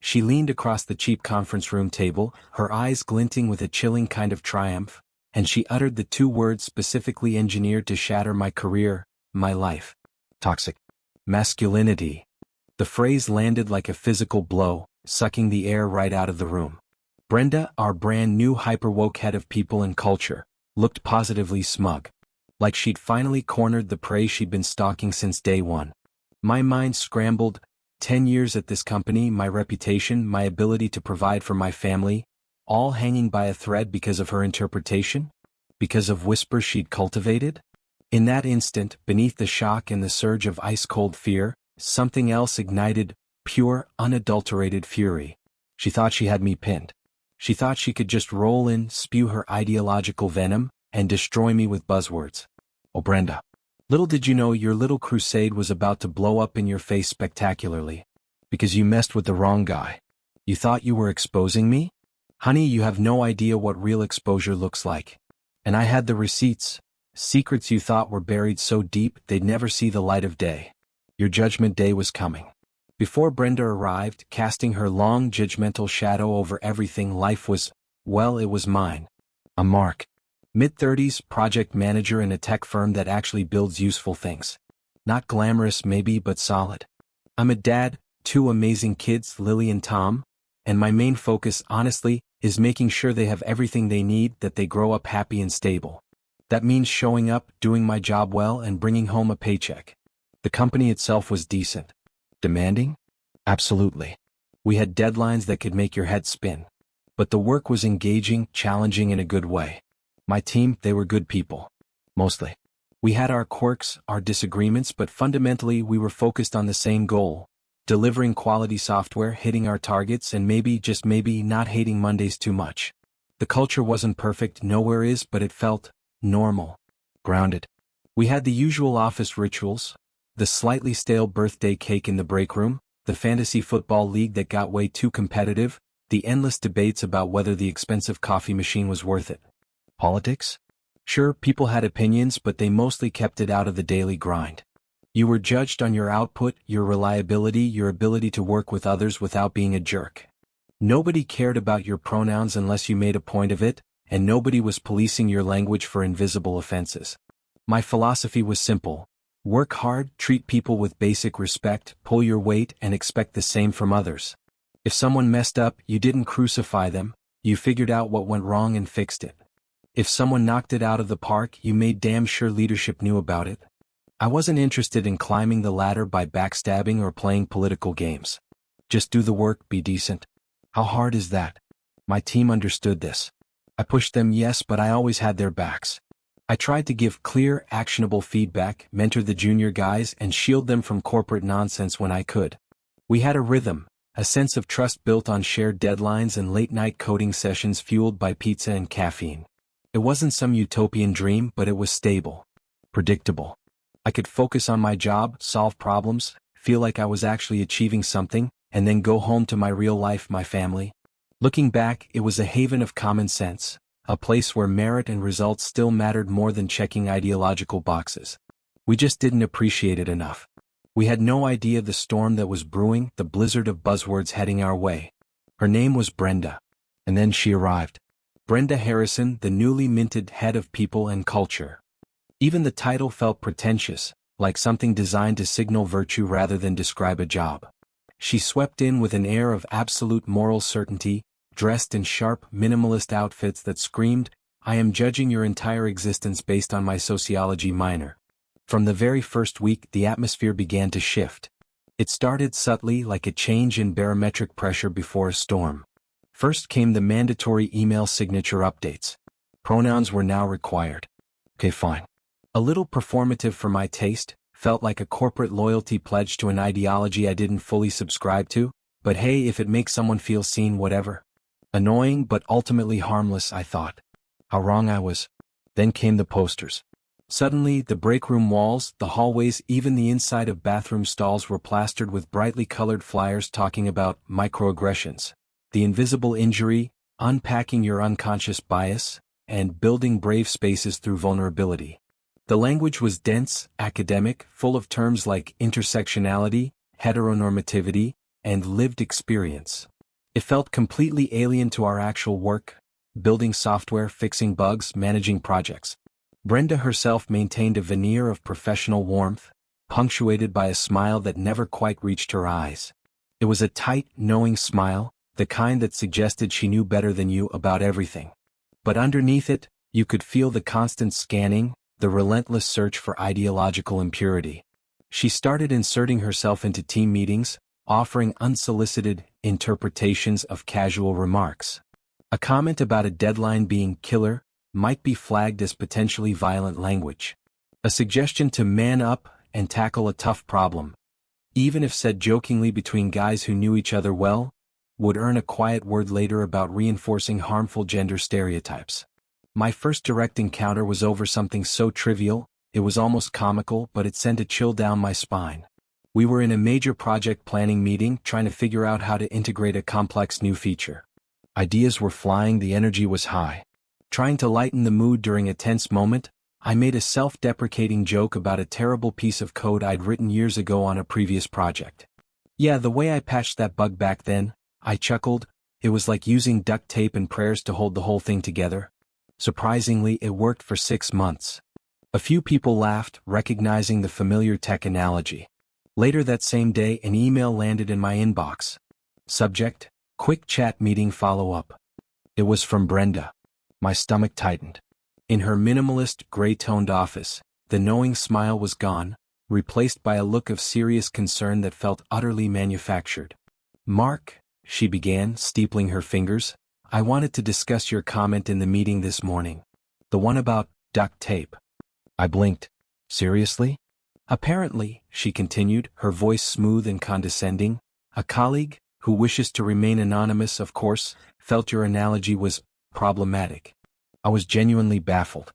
She leaned across the cheap conference room table, her eyes glinting with a chilling kind of triumph, and she uttered the two words specifically engineered to shatter my career, my life. Toxic masculinity. The phrase landed like a physical blow, sucking the air right out of the room. Brenda, our brand new hyper-woke head of people and culture, looked positively smug. Like she'd finally cornered the prey she'd been stalking since day one. My mind scrambled. 10 years at this company, my reputation, my ability to provide for my family, all hanging by a thread because of her interpretation? Because of whispers she'd cultivated? In that instant, beneath the shock and the surge of ice-cold fear, something else ignited, pure, unadulterated fury. She thought she had me pinned. She thought she could just roll in, spew her ideological venom, and destroy me with buzzwords. Oh, Brenda. Little did you know your little crusade was about to blow up in your face spectacularly. Because you messed with the wrong guy. You thought you were exposing me? Honey, you have no idea what real exposure looks like. And I had the receipts. Secrets you thought were buried so deep they'd never see the light of day. Your judgment day was coming. Before Brenda arrived, casting her long judgmental shadow over everything life was, well, it was mine. A Mark. Mid-30s, project manager in a tech firm that actually builds useful things. Not glamorous maybe, but solid. I'm a dad, 2 amazing kids, Lily and Tom, and my main focus, honestly, is making sure they have everything they need, that they grow up happy and stable. That means showing up, doing my job well, and bringing home a paycheck. The company itself was decent. Demanding? Absolutely. We had deadlines that could make your head spin. But the work was engaging, challenging in a good way. My team, they were good people. Mostly. We had our quirks, our disagreements, but fundamentally we were focused on the same goal. Delivering quality software, hitting our targets, and maybe, just maybe, not hating Mondays too much. The culture wasn't perfect, nowhere is, but it felt normal. Grounded. We had the usual office rituals. The slightly stale birthday cake in the break room, the fantasy football league that got way too competitive, the endless debates about whether the expensive coffee machine was worth it. Politics? Sure, people had opinions, but they mostly kept it out of the daily grind. You were judged on your output, your reliability, your ability to work with others without being a jerk. Nobody cared about your pronouns unless you made a point of it, and nobody was policing your language for invisible offenses. My philosophy was simple. Work hard, treat people with basic respect, pull your weight, and expect the same from others. If someone messed up, you didn't crucify them, you figured out what went wrong and fixed it. If someone knocked it out of the park, you made damn sure leadership knew about it. I wasn't interested in climbing the ladder by backstabbing or playing political games. Just do the work, be decent. How hard is that? My team understood this. I pushed them, yes, but I always had their backs. I tried to give clear, actionable feedback, mentor the junior guys, and shield them from corporate nonsense when I could. We had a rhythm, a sense of trust built on shared deadlines and late-night coding sessions fueled by pizza and caffeine. It wasn't some utopian dream, but it was stable. Predictable. I could focus on my job, solve problems, feel like I was actually achieving something, and then go home to my real life, my family. Looking back, it was a haven of common sense, a place where merit and results still mattered more than checking ideological boxes. We just didn't appreciate it enough. We had no idea the storm that was brewing, the blizzard of buzzwords heading our way. Her name was Brenda. And then she arrived. Brenda Harrison, the newly minted head of people and culture. Even the title felt pretentious, like something designed to signal virtue rather than describe a job. She swept in with an air of absolute moral certainty, dressed in sharp, minimalist outfits that screamed, "I am judging your entire existence based on my sociology minor." From the very first week, the atmosphere began to shift. It started subtly, like a change in barometric pressure before a storm. First came the mandatory email signature updates. Pronouns were now required. Okay, fine. A little performative for my taste, felt like a corporate loyalty pledge to an ideology I didn't fully subscribe to, but hey, if it makes someone feel seen, whatever. Annoying, but ultimately harmless, I thought. How wrong I was. Then came the posters. Suddenly, the break room walls, the hallways, even the inside of bathroom stalls were plastered with brightly colored flyers talking about microaggressions, the invisible injury, unpacking your unconscious bias, and building brave spaces through vulnerability. The language was dense, academic, full of terms like intersectionality, heteronormativity, and lived experience. It felt completely alien to our actual work, building software, fixing bugs, managing projects. Brenda herself maintained a veneer of professional warmth, punctuated by a smile that never quite reached her eyes. It was a tight, knowing smile, the kind that suggested she knew better than you about everything. But underneath it, you could feel the constant scanning, the relentless search for ideological impurity. She started inserting herself into team meetings, offering unsolicited interpretations of casual remarks. A comment about a deadline being killer might be flagged as potentially violent language. A suggestion to man up and tackle a tough problem, even if said jokingly between guys who knew each other well, would earn a quiet word later about reinforcing harmful gender stereotypes. My first direct encounter was over something so trivial, it was almost comical, but it sent a chill down my spine. We were in a major project planning meeting trying to figure out how to integrate a complex new feature. Ideas were flying, the energy was high. Trying to lighten the mood during a tense moment, I made a self-deprecating joke about a terrible piece of code I'd written years ago on a previous project. Yeah, the way I patched that bug back then, I chuckled, it was like using duct tape and prayers to hold the whole thing together. Surprisingly, it worked for 6 months. A few people laughed, recognizing the familiar tech analogy. Later that same day, an email landed in my inbox. Subject: quick chat meeting follow-up. It was from Brenda. My stomach tightened. In her minimalist, gray-toned office, the knowing smile was gone, replaced by a look of serious concern that felt utterly manufactured. "Mark," she began, steepling her fingers, "I wanted to discuss your comment in the meeting this morning. The one about duct tape." I blinked. "Seriously?" "Apparently," she continued, her voice smooth and condescending, "a colleague, who wishes to remain anonymous of course, felt your analogy was problematic." I was genuinely baffled.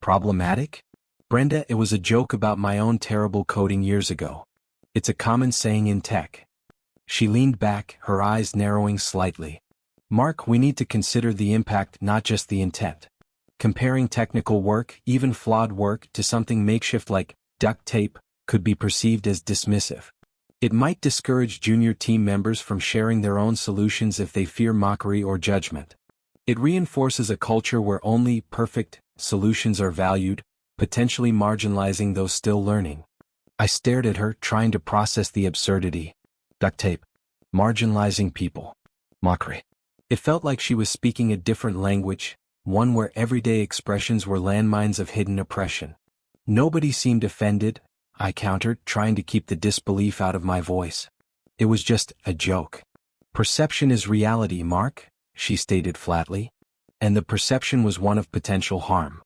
Problematic? "Brenda, it was a joke about my own terrible coding years ago. It's a common saying in tech." She leaned back, her eyes narrowing slightly. "Mark, we need to consider the impact, not just the intent. Comparing technical work, even flawed work, to something makeshift like duct tape could be perceived as dismissive. It might discourage junior team members from sharing their own solutions if they fear mockery or judgment. It reinforces a culture where only perfect solutions are valued, potentially marginalizing those still learning." I stared at her, trying to process the absurdity. Duct tape. Marginalizing people. Mockery. It felt like she was speaking a different language, one where everyday expressions were landmines of hidden oppression. "Nobody seemed offended," I countered, trying to keep the disbelief out of my voice. "It was just a joke." "Perception is reality, Mark," she stated flatly. "And the perception was one of potential harm.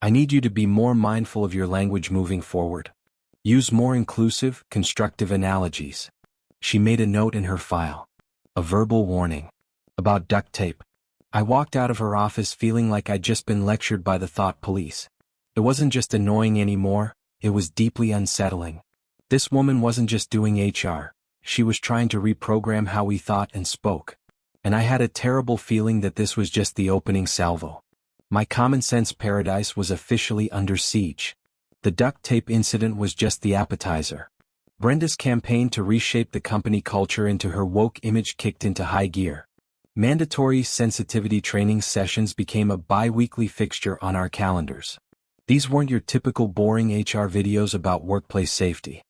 I need you to be more mindful of your language moving forward. Use more inclusive, constructive analogies." She made a note in her file. A verbal warning. About duct tape. I walked out of her office feeling like I'd just been lectured by the thought police. It wasn't just annoying anymore, it was deeply unsettling. This woman wasn't just doing HR, she was trying to reprogram how we thought and spoke. And I had a terrible feeling that this was just the opening salvo. My common sense paradise was officially under siege. The duct tape incident was just the appetizer. Brenda's campaign to reshape the company culture into her woke image kicked into high gear. Mandatory sensitivity training sessions became a bi-weekly fixture on our calendars. These weren't your typical boring HR videos about workplace safety.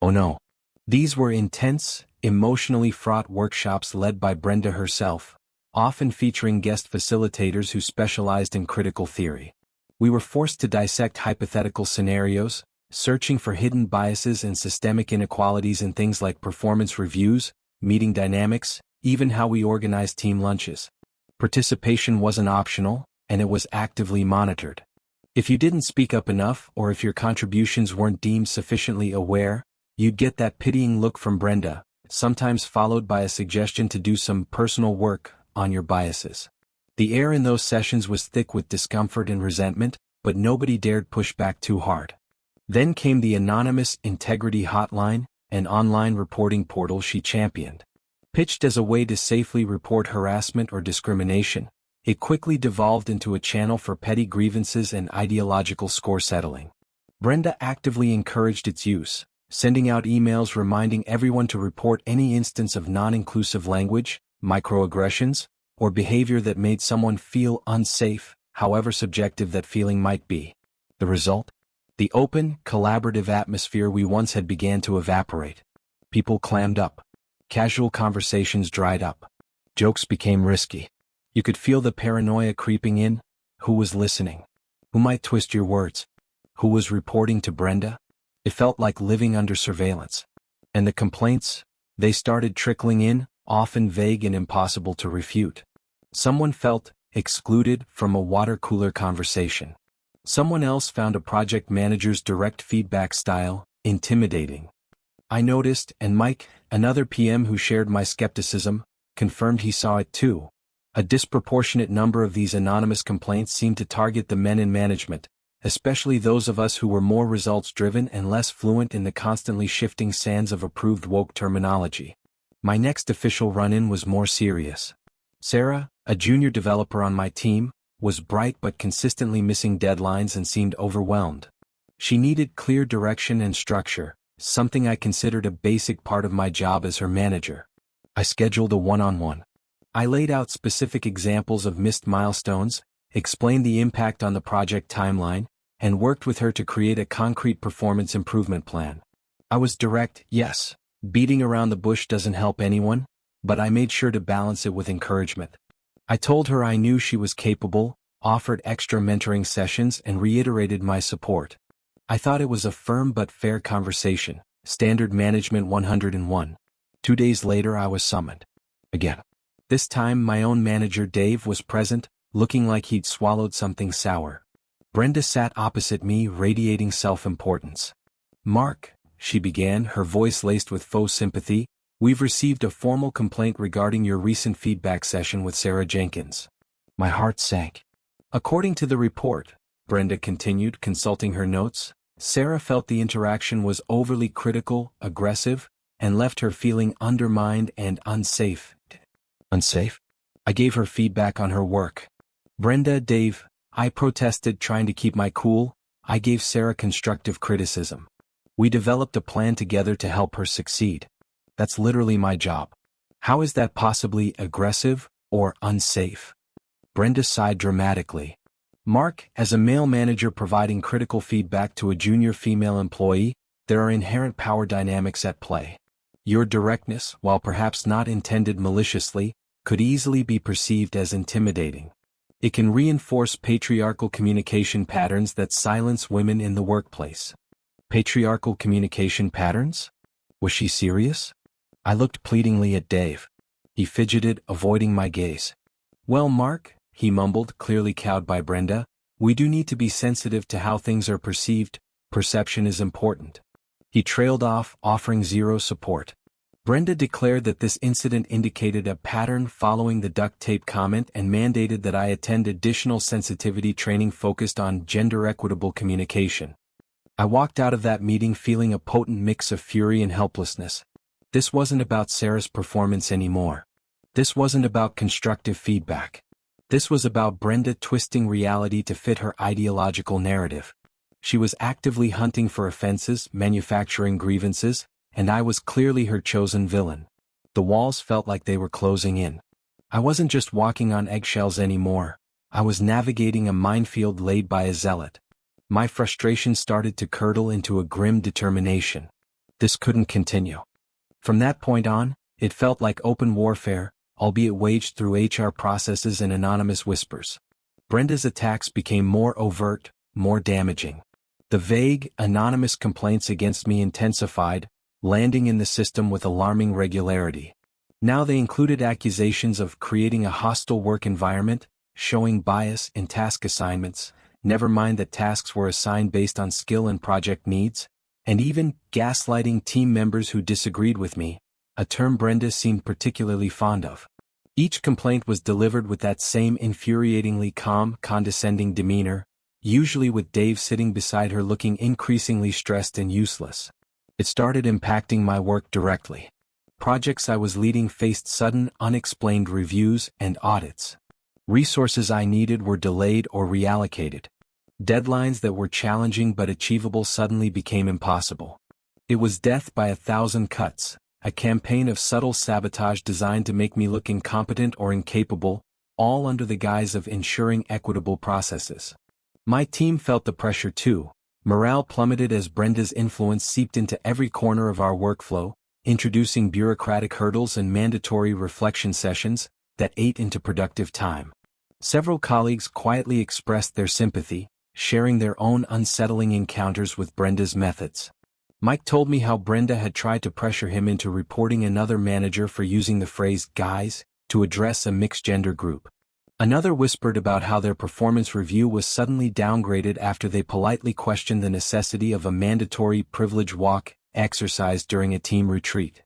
Oh no. These were intense, emotionally fraught workshops led by Brenda herself, often featuring guest facilitators who specialized in critical theory. We were forced to dissect hypothetical scenarios, searching for hidden biases and systemic inequalities in things like performance reviews, meeting dynamics, even how we organized team lunches. Participation wasn't optional, and it was actively monitored. If you didn't speak up enough or if your contributions weren't deemed sufficiently aware, you'd get that pitying look from Brenda, sometimes followed by a suggestion to do some personal work on your biases. The air in those sessions was thick with discomfort and resentment, but nobody dared push back too hard. Then came the anonymous integrity hotline, an online reporting portal she championed. Pitched as a way to safely report harassment or discrimination, it quickly devolved into a channel for petty grievances and ideological score settling. Brenda actively encouraged its use, sending out emails reminding everyone to report any instance of non-inclusive language, microaggressions, or behavior that made someone feel unsafe, however subjective that feeling might be. The result? The open, collaborative atmosphere we once had began to evaporate. People clammed up. Casual conversations dried up. Jokes became risky. You could feel the paranoia creeping in. Who was listening? Who might twist your words? Who was reporting to Brenda? It felt like living under surveillance. And the complaints? They started trickling in, often vague and impossible to refute. Someone felt excluded from a water cooler conversation. Someone else found a project manager's direct feedback style intimidating. I noticed, and Mike, another PM who shared my skepticism, confirmed he saw it too. A disproportionate number of these anonymous complaints seemed to target the men in management, especially those of us who were more results-driven and less fluent in the constantly shifting sands of approved woke terminology. My next official run-in was more serious. Sarah, a junior developer on my team, was bright but consistently missing deadlines and seemed overwhelmed. She needed clear direction and structure, something I considered a basic part of my job as her manager. I scheduled a one-on-one. I laid out specific examples of missed milestones, explained the impact on the project timeline, and worked with her to create a concrete performance improvement plan. I was direct, yes, beating around the bush doesn't help anyone, but I made sure to balance it with encouragement. I told her I knew she was capable, offered extra mentoring sessions, and reiterated my support. I thought it was a firm but fair conversation, standard management 101. 2 days later I was summoned. Again. This time my own manager Dave was present, looking like he'd swallowed something sour. Brenda sat opposite me, radiating self-importance. "Mark," she began, her voice laced with faux sympathy, "we've received a formal complaint regarding your recent feedback session with Sarah Jenkins." My heart sank. According to the report, Brenda continued, consulting her notes, Sarah felt the interaction was overly critical, aggressive, and left her feeling undermined and unsafe. Unsafe? I gave her feedback on her work. Brenda, Dave, I protested, trying to keep my cool. I gave Sarah constructive criticism. We developed a plan together to help her succeed. That's literally my job. How is that possibly aggressive or unsafe? Brenda sighed dramatically. Mark, as a male manager providing critical feedback to a junior female employee, there are inherent power dynamics at play. Your directness, while perhaps not intended maliciously, could easily be perceived as intimidating. It can reinforce patriarchal communication patterns that silence women in the workplace. Patriarchal communication patterns? Was she serious? I looked pleadingly at Dave. He fidgeted, avoiding my gaze. "Well, Mark," he mumbled, clearly cowed by Brenda, "we do need to be sensitive to how things are perceived. Perception is important." He trailed off, offering zero support. Brenda declared that this incident indicated a pattern following the duct tape comment and mandated that I attend additional sensitivity training focused on gender-equitable communication. I walked out of that meeting feeling a potent mix of fury and helplessness. This wasn't about Sarah's performance anymore. This wasn't about constructive feedback. This was about Brenda twisting reality to fit her ideological narrative. She was actively hunting for offenses, manufacturing grievances, and I was clearly her chosen villain. The walls felt like they were closing in. I wasn't just walking on eggshells anymore. I was navigating a minefield laid by a zealot. My frustration started to curdle into a grim determination. This couldn't continue. From that point on, it felt like open warfare, albeit waged through HR processes and anonymous whispers. Brenda's attacks became more overt, more damaging. The vague, anonymous complaints against me intensified, landing in the system with alarming regularity. Now they included accusations of creating a hostile work environment, showing bias in task assignments, never mind that tasks were assigned based on skill and project needs, and even gaslighting team members who disagreed with me, a term Brenda seemed particularly fond of. Each complaint was delivered with that same infuriatingly calm, condescending demeanor, usually with Dave sitting beside her looking increasingly stressed and useless. It started impacting my work directly. Projects I was leading faced sudden, unexplained reviews and audits. Resources I needed were delayed or reallocated. Deadlines that were challenging but achievable suddenly became impossible. It was death by 1,000 cuts, a campaign of subtle sabotage designed to make me look incompetent or incapable, all under the guise of ensuring equitable processes. My team felt the pressure too. Morale plummeted as Brenda's influence seeped into every corner of our workflow, introducing bureaucratic hurdles and mandatory reflection sessions that ate into productive time. Several colleagues quietly expressed their sympathy, sharing their own unsettling encounters with Brenda's methods. Mike told me how Brenda had tried to pressure him into reporting another manager for using the phrase "guys" to address a mixed-gender group. Another whispered about how their performance review was suddenly downgraded after they politely questioned the necessity of a mandatory privilege walk exercise during a team retreat.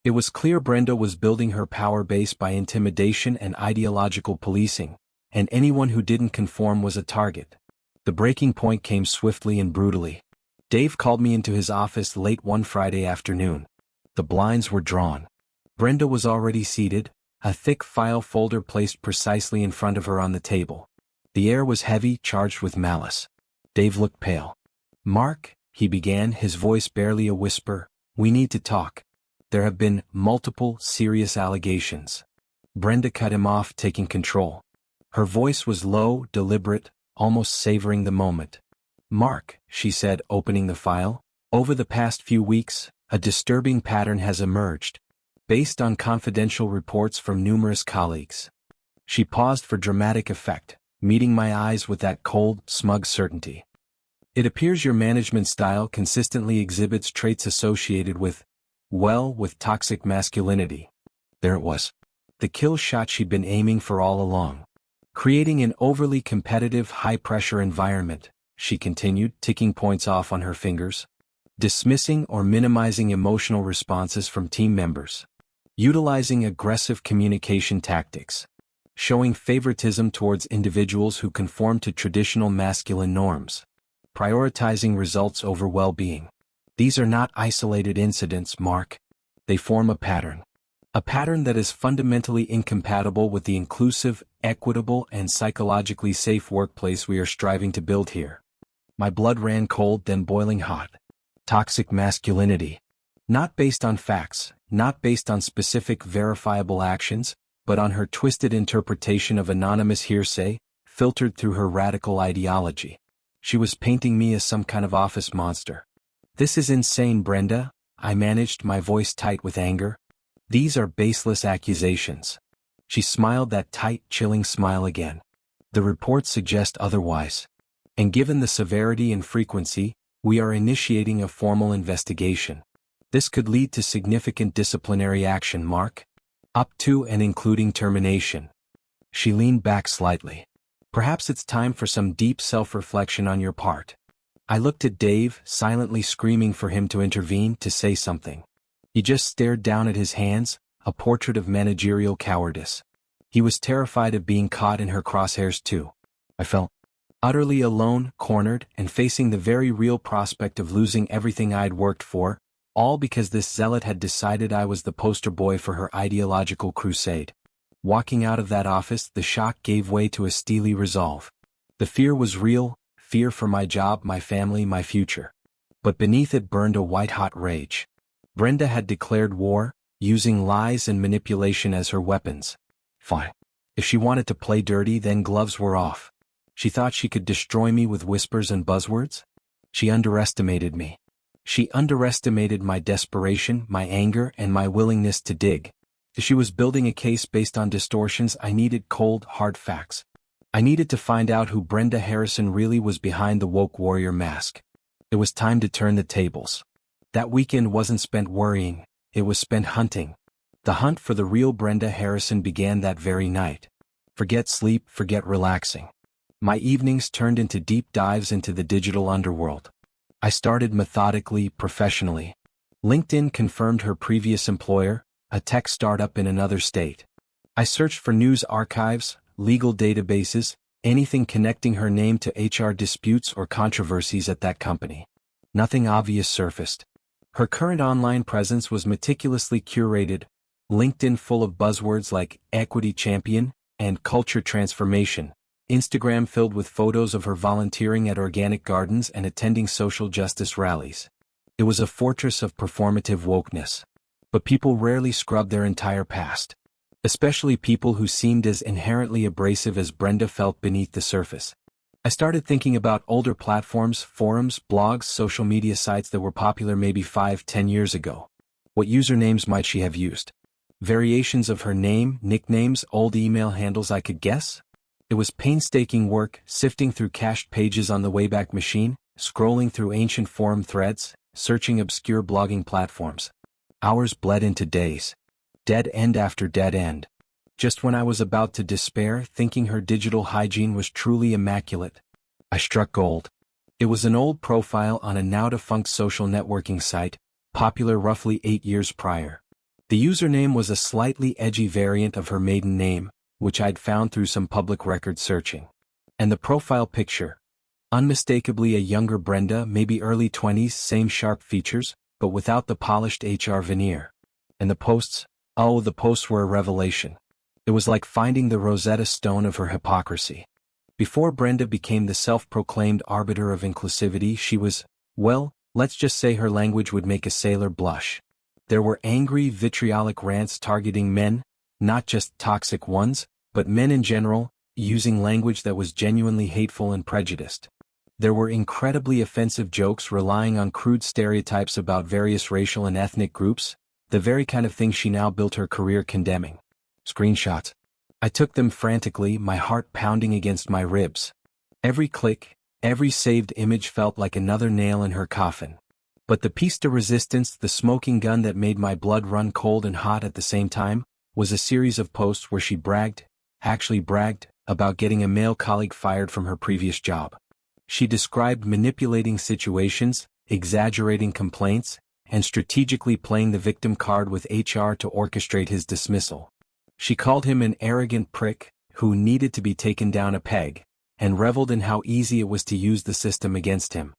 It was clear Brenda was building her power base by intimidation and ideological policing, and anyone who didn't conform was a target. The breaking point came swiftly and brutally. Dave called me into his office late one Friday afternoon. The blinds were drawn. Brenda was already seated, a thick file folder placed precisely in front of her on the table. The air was heavy, charged with malice. Dave looked pale. "Mark," he began, his voice barely a whisper, "we need to talk. There have been multiple serious allegations." Brenda cut him off, taking control. Her voice was low, deliberate, almost savoring the moment. "Mark," she said, opening the file, "over the past few weeks, a disturbing pattern has emerged, based on confidential reports from numerous colleagues." She paused for dramatic effect, meeting my eyes with that cold, smug certainty. "It appears your management style consistently exhibits traits associated with toxic masculinity." There it was. The kill shot she'd been aiming for all along. "Creating an overly competitive, high-pressure environment," she continued, ticking points off on her fingers. "Dismissing or minimizing emotional responses from team members. Utilizing aggressive communication tactics. Showing favoritism towards individuals who conform to traditional masculine norms. Prioritizing results over well-being. These are not isolated incidents, Mark. They form a pattern. A pattern that is fundamentally incompatible with the inclusive, equitable, and psychologically safe workplace we are striving to build here." My blood ran cold, then boiling hot. Toxic masculinity. Not based on facts, not based on specific verifiable actions, but on her twisted interpretation of anonymous hearsay, filtered through her radical ideology. She was painting me as some kind of office monster. "This is insane, Brenda," I managed, my voice tight with anger. "These are baseless accusations." She smiled, that tight, chilling smile again. "The reports suggest otherwise. And given the severity and frequency, we are initiating a formal investigation. This could lead to significant disciplinary action, Mark. Up to and including termination." She leaned back slightly. "Perhaps it's time for some deep self-reflection on your part." I looked at Dave, silently screaming for him to intervene, to say something. He just stared down at his hands, a portrait of managerial cowardice. He was terrified of being caught in her crosshairs too. I felt utterly alone, cornered, and facing the very real prospect of losing everything I'd worked for, all because this zealot had decided I was the poster boy for her ideological crusade. Walking out of that office, the shock gave way to a steely resolve. The fear was real, fear for my job, my family, my future. But beneath it burned a white-hot rage. Brenda had declared war, using lies and manipulation as her weapons. Fine. If she wanted to play dirty, then gloves were off. She thought she could destroy me with whispers and buzzwords? She underestimated me. She underestimated my desperation, my anger, and my willingness to dig. If she was building a case based on distortions, I needed cold, hard facts. I needed to find out who Brenda Harrison really was behind the woke warrior mask. It was time to turn the tables. That weekend wasn't spent worrying, it was spent hunting. The hunt for the real Brenda Harrison began that very night. Forget sleep, forget relaxing. My evenings turned into deep dives into the digital underworld. I started methodically, professionally. LinkedIn confirmed her previous employer, a tech startup in another state. I searched for news archives, legal databases, anything connecting her name to HR disputes or controversies at that company. Nothing obvious surfaced. Her current online presence was meticulously curated, LinkedIn full of buzzwords like equity champion and culture transformation, Instagram filled with photos of her volunteering at organic gardens and attending social justice rallies. It was a fortress of performative wokeness. But people rarely scrub their entire past. Especially people who seemed as inherently abrasive as Brenda felt beneath the surface. I started thinking about older platforms, forums, blogs, social media sites that were popular maybe 5-10 years ago. What usernames might she have used? Variations of her name, nicknames, old email handles I could guess? It was painstaking work, sifting through cached pages on the Wayback Machine, scrolling through ancient forum threads, searching obscure blogging platforms. Hours bled into days. Dead end after dead end. Just when I was about to despair, thinking her digital hygiene was truly immaculate, I struck gold. It was an old profile on a now-defunct social networking site, popular roughly 8 years prior. The username was a slightly edgy variant of her maiden name, which I'd found through some public record searching. And the profile picture, unmistakably a younger Brenda, maybe early 20s, same sharp features, but without the polished HR veneer. And the posts were a revelation. It was like finding the Rosetta Stone of her hypocrisy. Before Brenda became the self-proclaimed arbiter of inclusivity, she was, well, let's just say her language would make a sailor blush. There were angry, vitriolic rants targeting men, not just toxic ones, but men in general, using language that was genuinely hateful and prejudiced. There were incredibly offensive jokes relying on crude stereotypes about various racial and ethnic groups, the very kind of thing she now built her career condemning. Screenshots. I took them frantically, my heart pounding against my ribs. Every click, every saved image felt like another nail in her coffin. But the piece de resistance, the smoking gun that made my blood run cold and hot at the same time, was a series of posts where she actually bragged, about getting a male colleague fired from her previous job. She described manipulating situations, exaggerating complaints, and strategically playing the victim card with HR to orchestrate his dismissal. She called him an arrogant prick, who needed to be taken down a peg, and reveled in how easy it was to use the system against him.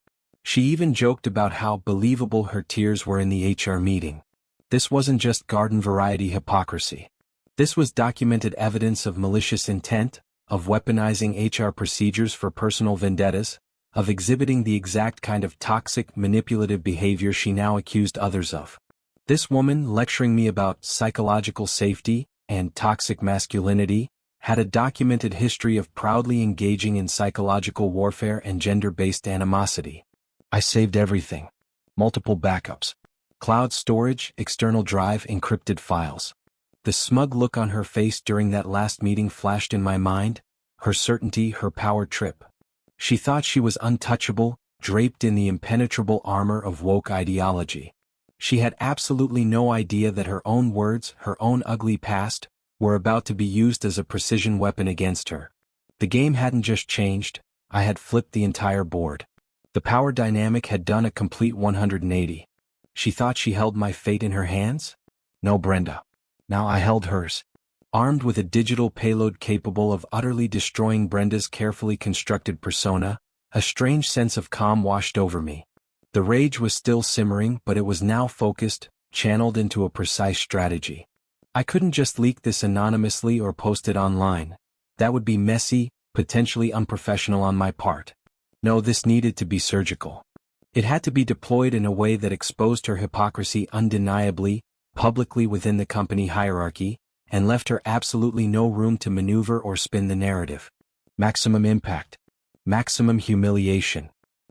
She even joked about how believable her tears were in the HR meeting. This wasn't just garden-variety hypocrisy. This was documented evidence of malicious intent, of weaponizing HR procedures for personal vendettas, of exhibiting the exact kind of toxic, manipulative behavior she now accused others of. This woman, lecturing me about psychological safety and toxic masculinity, had a documented history of proudly engaging in psychological warfare and gender-based animosity. I saved everything. Multiple backups. Cloud storage, external drive, encrypted files. The smug look on her face during that last meeting flashed in my mind, her certainty, her power trip. She thought she was untouchable, draped in the impenetrable armor of woke ideology. She had absolutely no idea that her own words, her own ugly past, were about to be used as a precision weapon against her. The game hadn't just changed, I had flipped the entire board. The power dynamic had done a complete 180. She thought she held my fate in her hands? No, Brenda. Now I held hers. Armed with a digital payload capable of utterly destroying Brenda's carefully constructed persona, a strange sense of calm washed over me. The rage was still simmering, but it was now focused, channeled into a precise strategy. I couldn't just leak this anonymously or post it online. That would be messy, potentially unprofessional on my part. No, this needed to be surgical. It had to be deployed in a way that exposed her hypocrisy undeniably, publicly within the company hierarchy, and left her absolutely no room to maneuver or spin the narrative. Maximum impact. Maximum humiliation.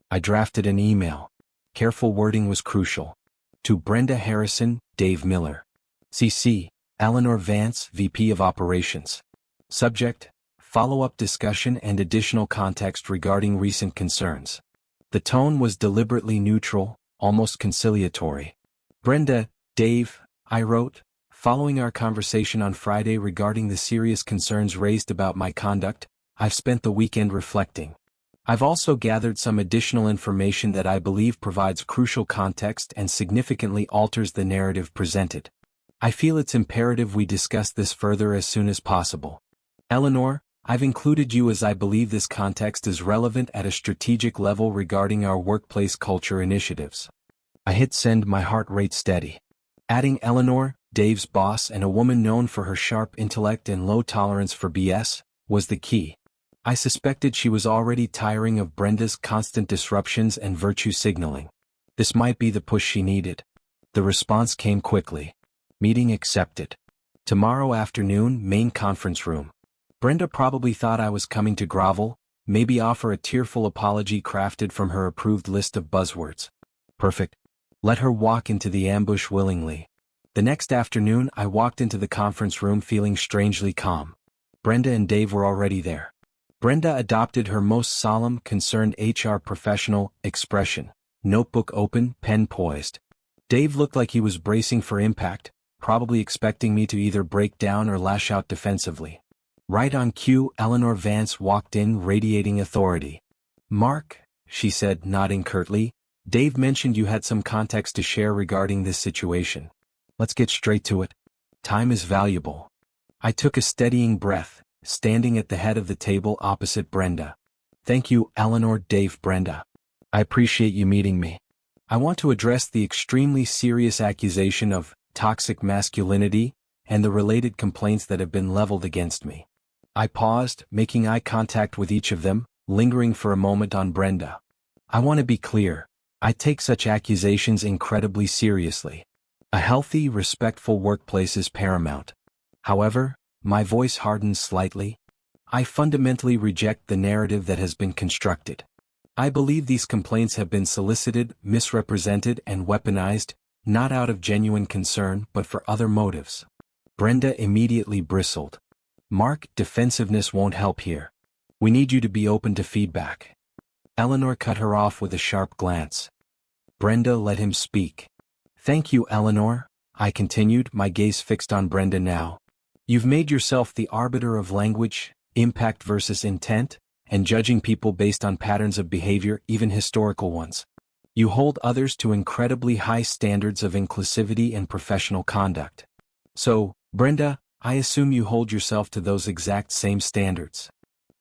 I drafted an email. Careful wording was crucial. To Brenda Harrison, Dave Miller. CC, Eleanor Vance, VP of Operations. Subject, follow-up discussion and additional context regarding recent concerns. The tone was deliberately neutral, almost conciliatory. Brenda, Dave, I wrote, following our conversation on Friday regarding the serious concerns raised about my conduct, I've spent the weekend reflecting. I've also gathered some additional information that I believe provides crucial context and significantly alters the narrative presented. I feel it's imperative we discuss this further as soon as possible. Eleanor, I've included you as I believe this context is relevant at a strategic level regarding our workplace culture initiatives. I hit send, my heart rate steady. Adding Eleanor, Dave's boss and a woman known for her sharp intellect and low tolerance for BS, was the key. I suspected she was already tiring of Brenda's constant disruptions and virtue signaling. This might be the push she needed. The response came quickly. Meeting accepted. Tomorrow afternoon, main conference room. Brenda probably thought I was coming to grovel, maybe offer a tearful apology crafted from her approved list of buzzwords. Perfect. Let her walk into the ambush willingly. The next afternoon I walked into the conference room feeling strangely calm. Brenda and Dave were already there. Brenda adopted her most solemn, concerned HR professional expression, notebook open, pen poised. Dave looked like he was bracing for impact, probably expecting me to either break down or lash out defensively. Right on cue, Eleanor Vance walked in, radiating authority. "Mark," she said, nodding curtly, "Dave mentioned you had some context to share regarding this situation. Let's get straight to it. Time is valuable." I took a steadying breath, standing at the head of the table opposite Brenda. "Thank you, Eleanor, Dave, Brenda. I appreciate you meeting me. I want to address the extremely serious accusation of toxic masculinity and the related complaints that have been leveled against me." I paused, making eye contact with each of them, lingering for a moment on Brenda. "I want to be clear. I take such accusations incredibly seriously. A healthy, respectful workplace is paramount. However, my voice hardens slightly. I fundamentally reject the narrative that has been constructed. I believe these complaints have been solicited, misrepresented, and weaponized, not out of genuine concern but for other motives." Brenda immediately bristled. "Mark, defensiveness won't help here. We need you to be open to feedback." Eleanor cut her off with a sharp glance. Brenda let him speak. "Thank you, Eleanor," I continued, my gaze fixed on Brenda now. "You've made yourself the arbiter of language, impact versus intent, and judging people based on patterns of behavior, even historical ones. You hold others to incredibly high standards of inclusivity and professional conduct. So, Brenda, I assume you hold yourself to those exact same standards."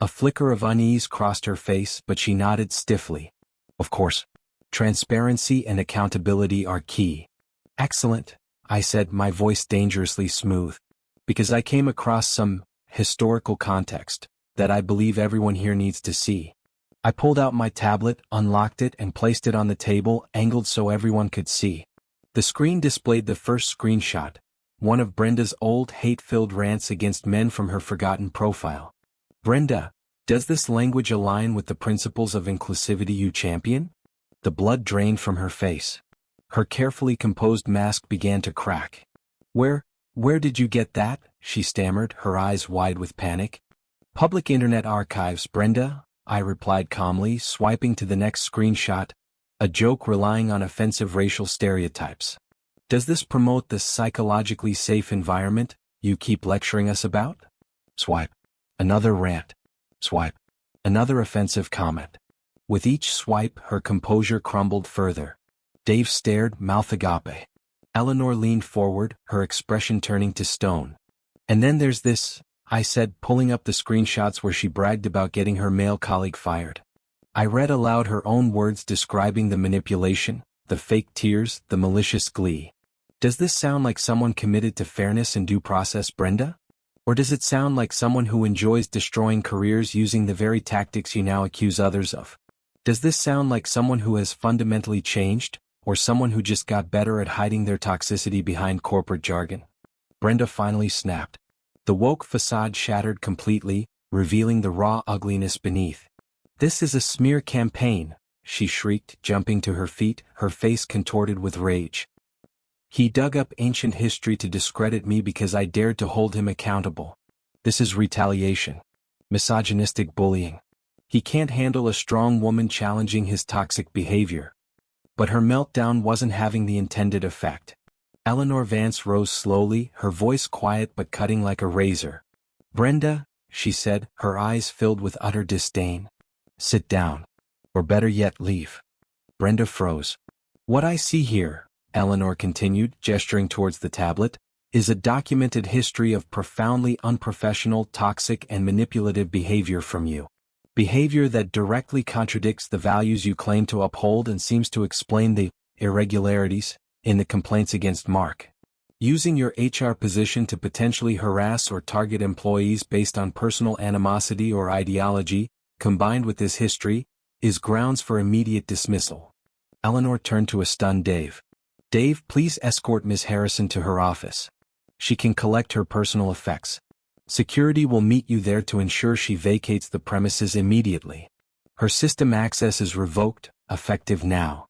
A flicker of unease crossed her face, but she nodded stiffly. "Of course. Transparency and accountability are key." "Excellent," I said, my voice dangerously smooth. "Because I came across some historical context that I believe everyone here needs to see." I pulled out my tablet, unlocked it, and placed it on the table, angled so everyone could see. The screen displayed the first screenshot, one of Brenda's old hate-filled rants against men from her forgotten profile. "Brenda, does this language align with the principles of inclusivity you champion?" The blood drained from her face. Her carefully composed mask began to crack. Where did you get that?" she stammered, her eyes wide with panic. "Public internet archives, Brenda," I replied calmly, swiping to the next screenshot, a joke relying on offensive racial stereotypes. "Does this promote the psychologically safe environment you keep lecturing us about?" Swipe. Another rant. Swipe. Another offensive comment. With each swipe, her composure crumbled further. Dave stared, mouth agape. Eleanor leaned forward, her expression turning to stone. "And then there's this," I said, pulling up the screenshots where she bragged about getting her male colleague fired. I read aloud her own words describing the manipulation, the fake tears, the malicious glee. "Does this sound like someone committed to fairness and due process, Brenda? Or does it sound like someone who enjoys destroying careers using the very tactics you now accuse others of? Does this sound like someone who has fundamentally changed, or someone who just got better at hiding their toxicity behind corporate jargon?" Brenda finally snapped. The woke facade shattered completely, revealing the raw ugliness beneath. "This is a smear campaign," she shrieked, jumping to her feet, her face contorted with rage. "He dug up ancient history to discredit me because I dared to hold him accountable. This is retaliation. Misogynistic bullying. He can't handle a strong woman challenging his toxic behavior." But her meltdown wasn't having the intended effect. Eleanor Vance rose slowly, her voice quiet but cutting like a razor. "Brenda," she said, her eyes filled with utter disdain. "Sit down. Or better yet, leave." Brenda froze. "What I see here," Eleanor continued, gesturing towards the tablet, "is a documented history of profoundly unprofessional, toxic, and manipulative behavior from you. Behavior that directly contradicts the values you claim to uphold and seems to explain the irregularities in the complaints against Mark. Using your HR position to potentially harass or target employees based on personal animosity or ideology, combined with this history, is grounds for immediate dismissal." Eleanor turned to a stunned Dave. Dave, please escort Ms. Harrison to her office. She can collect her personal effects. Security will meet you there to ensure she vacates the premises immediately. Her system access is revoked, effective now.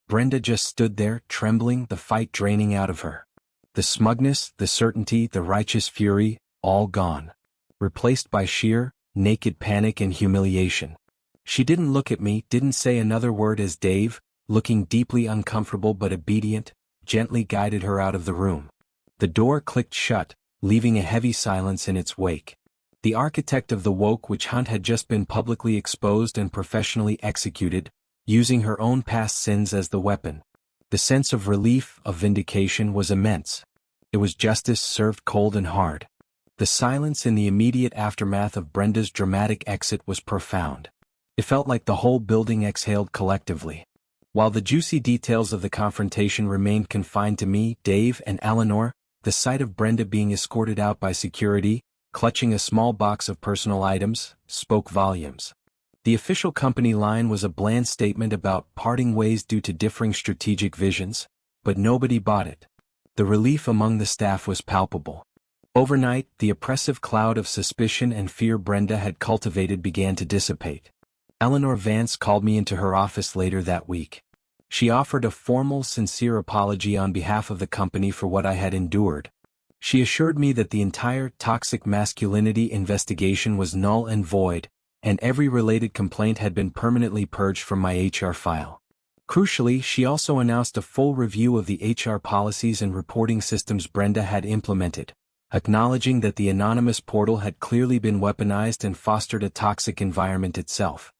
Brenda just stood there, trembling, the fight draining out of her. The smugness, the certainty, the righteous fury, all gone. Replaced by sheer, naked panic and humiliation. She didn't look at me, didn't say another word as Dave, looking deeply uncomfortable but obedient, gently guided her out of the room. The door clicked shut, leaving a heavy silence in its wake. The architect of the woke witch hunt had just been publicly exposed and professionally executed, using her own past sins as the weapon. The sense of relief, of vindication was immense. It was justice served cold and hard. The silence in the immediate aftermath of Brenda's dramatic exit was profound. It felt like the whole building exhaled collectively. While the juicy details of the confrontation remained confined to me, Dave, and Eleanor, the sight of Brenda being escorted out by security, clutching a small box of personal items, spoke volumes. The official company line was a bland statement about parting ways due to differing strategic visions, but nobody bought it. The relief among the staff was palpable. Overnight, the oppressive cloud of suspicion and fear Brenda had cultivated began to dissipate. Eleanor Vance called me into her office later that week. She offered a formal, sincere apology on behalf of the company for what I had endured. She assured me that the entire toxic masculinity investigation was null and void, and every related complaint had been permanently purged from my HR file. Crucially, she also announced a full review of the HR policies and reporting systems Brenda had implemented, acknowledging that the anonymous portal had clearly been weaponized and fostered a toxic environment itself.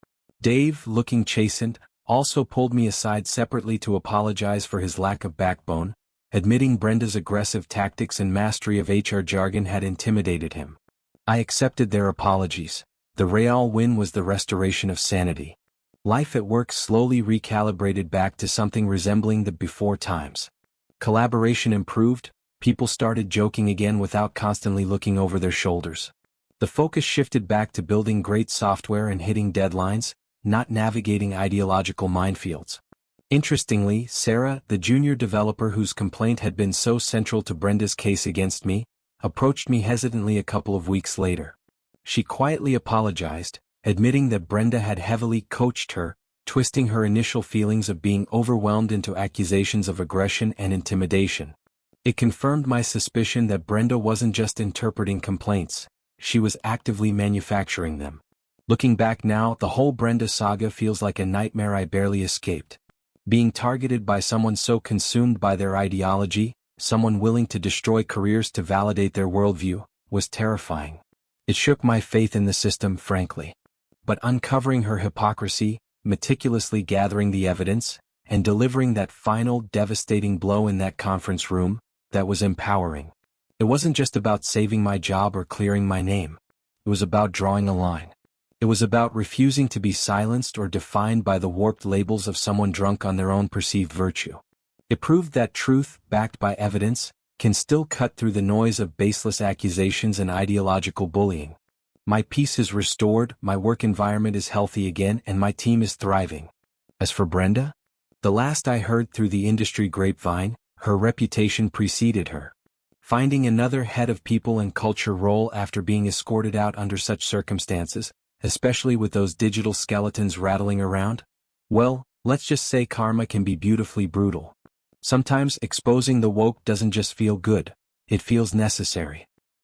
Dave, looking chastened, also pulled me aside separately to apologize for his lack of backbone, admitting Brenda's aggressive tactics and mastery of HR jargon had intimidated him. I accepted their apologies. The real win was the restoration of sanity. Life at work slowly recalibrated back to something resembling the before times. Collaboration improved, people started joking again without constantly looking over their shoulders. The focus shifted back to building great software and hitting deadlines, not navigating ideological minefields. Interestingly, Sarah, the junior developer whose complaint had been so central to Brenda's case against me, approached me hesitantly a couple of weeks later. She quietly apologized, admitting that Brenda had heavily coached her, twisting her initial feelings of being overwhelmed into accusations of aggression and intimidation. It confirmed my suspicion that Brenda wasn't just interpreting complaints, she was actively manufacturing them. Looking back now, the whole Brenda saga feels like a nightmare I barely escaped. Being targeted by someone so consumed by their ideology, someone willing to destroy careers to validate their worldview, was terrifying. It shook my faith in the system, frankly. But uncovering her hypocrisy, meticulously gathering the evidence, and delivering that final devastating blow in that conference room, that was empowering. It wasn't just about saving my job or clearing my name. It was about drawing a line. It was about refusing to be silenced or defined by the warped labels of someone drunk on their own perceived virtue. It proved that truth, backed by evidence, can still cut through the noise of baseless accusations and ideological bullying. My peace is restored, my work environment is healthy again, and my team is thriving. As for Brenda? The last I heard through the industry grapevine, her reputation preceded her. Finding another head of people and culture role after being escorted out under such circumstances, especially with those digital skeletons rattling around? Well, let's just say karma can be beautifully brutal. Sometimes exposing the woke doesn't just feel good, it feels necessary.